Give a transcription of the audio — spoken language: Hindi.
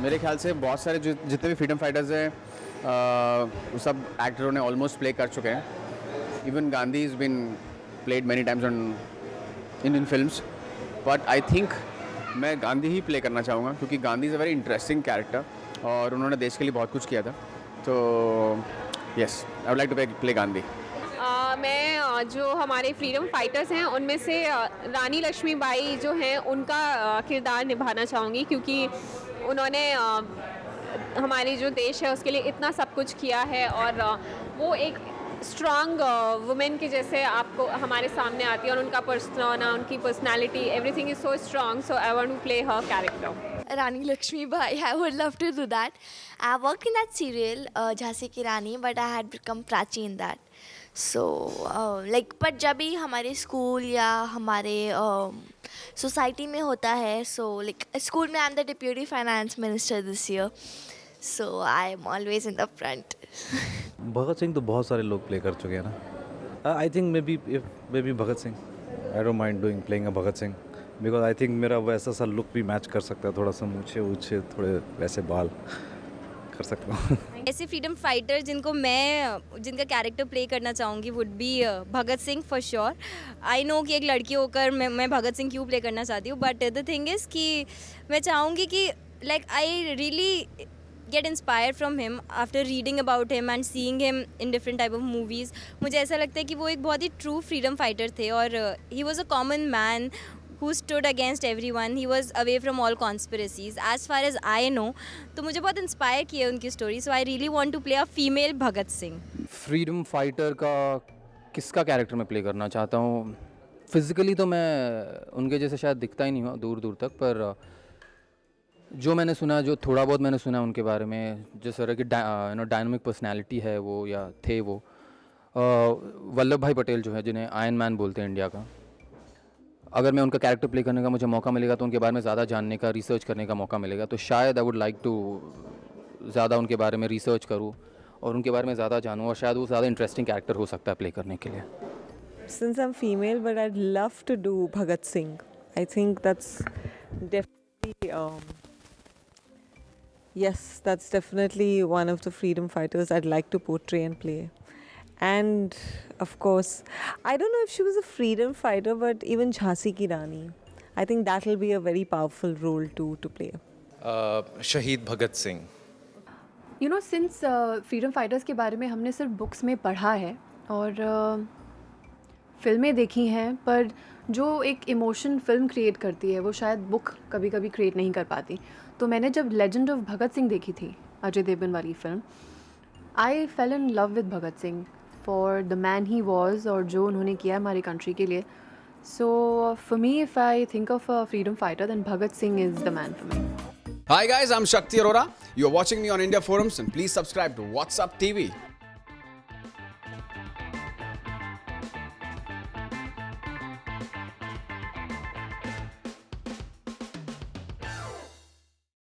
मेरे ख्याल से बहुत सारे जितने भी फ्रीडम फाइटर्स हैं वो सब एक्टरों ने ऑलमोस्ट प्ले कर चुके हैं. Even Gandhi is been played many times on in films, but I think मैं गांधी ही प्ले करना चाहूँगा क्योंकि Gandhi is a very interesting character और उन्होंने देश के लिए बहुत कुछ किया था. तो yes, I would like to play Gandhi. मैं जो हमारे फ्रीडम फाइटर्स हैं उनमें से रानी लक्ष्मीबाई जो हैं उनका किरदार निभाना चाहूँगी क्योंकि उन्होंने हमारी जो देश है उसके लिए इतना सब कुछ किया है और वो एक स्ट्रॉन्ग वुमेन की जैसे आपको हमारे सामने आती है और उनका पर्सोना, उनकी personality, everything is so strong. So I want to play her character. Rani Lakshmibai, I would love to do that. I worked in that serial, Jhansi Ki Rani, but I had become Prachi in that. So, but जब भी हमारे स्कूल या हमारे सोसाइटी में होता है, so like स्कूल में I am the deputy finance minister this year, so I am always in the front. Bhagat Singh तो बहुत सारे लोग प्ले कर चुके हैं ना. I think may be Bhagat Singh. I don't mind doing playing a Bhagat Singh because I think मेरा वैसा सा लुक भी मैच कर सकता है. थोड़ा सा मूछे ऊँचे थोड़े वैसे बाल कर सकता हूँ. ऐसे फ्रीडम फाइटर जिनका कैरेक्टर प्ले करना चाहूँगी would be Bhagat Singh for sure. I know कि एक लड़की होकर मैं भगत सिंह क्यों प्ले करना चाहती हूँ, बट द थिंग इज़ कि मैं चाहूँगी कि like I really get inspired from him after reading about him and seeing him in different type of movies. मुझे ऐसा लगता है कि वो एक बहुत ही true freedom fighter थे और he was a common man who stood against everyone. He was away from all conspiracies as far as I know. तो मुझे बहुत इंस्पायर किया उनकी story. So I really want to play a female Bhagat Singh. Freedom fighter का किसका कैरेक्टर मैं प्ले करना चाहता हूँ. फिज़िकली तो मैं उनके जैसे शायद दिखता ही नहीं हूँ दूर दूर तक, पर जो मैंने सुना, जो थोड़ा बहुत मैंने सुना उनके बारे में, जिस तरह की डायनामिक पर्सनैलिटी है वो या थे वो, वल्लभ भाई पटेल जो है जिन्हें आयरन मैन बोलते हैं इंडिया का, अगर मैं उनका कैरेक्टर प्ले करने का मुझे मौका मिलेगा तो उनके बारे में ज़्यादा जानने का, रिसर्च करने का मौका मिलेगा. तो शायद आई वुड लाइक टू ज़्यादा उनके बारे में रिसर्च करूँ और उनके बारे में ज़्यादा जानूँ और शायद वो ज़्यादा इंटरेस्टिंग कैरेक्टर हो सकता है प्ले करने के लिए. Since I'm female, but I'd love to do Bhagat Singh. I think that's definitely yes, that's definitely one of the freedom fighters I'd like to portray and play. And of course, I don't know if she was a freedom fighter, but even Jhansi Ki Rani, I think that will be a very powerful role to play. शहीद Bhagat Singh. You know since freedom fighters के बारे में हमने सिर्फ बुक्स में पढ़ा है और फिल्में देखी हैं, पर जो एक इमोशन फिल्म क्रिएट करती है वो शायद बुक कभी कभी क्रिएट नहीं कर पाती. तो मैंने जब लेजेंड ऑफ भगत सिंह देखी थी, अजय देवगन वाली film, I fell in love with Bhagat Singh for the man he was और जो उन्होंने किया हमारी कंट्री के लिए. So for me if I think of a freedom fighter then Bhagat Singh is the man for me. Hi guys, I'm Shakti Arora. You're watching me on India Forums and please subscribe to What's Up TV.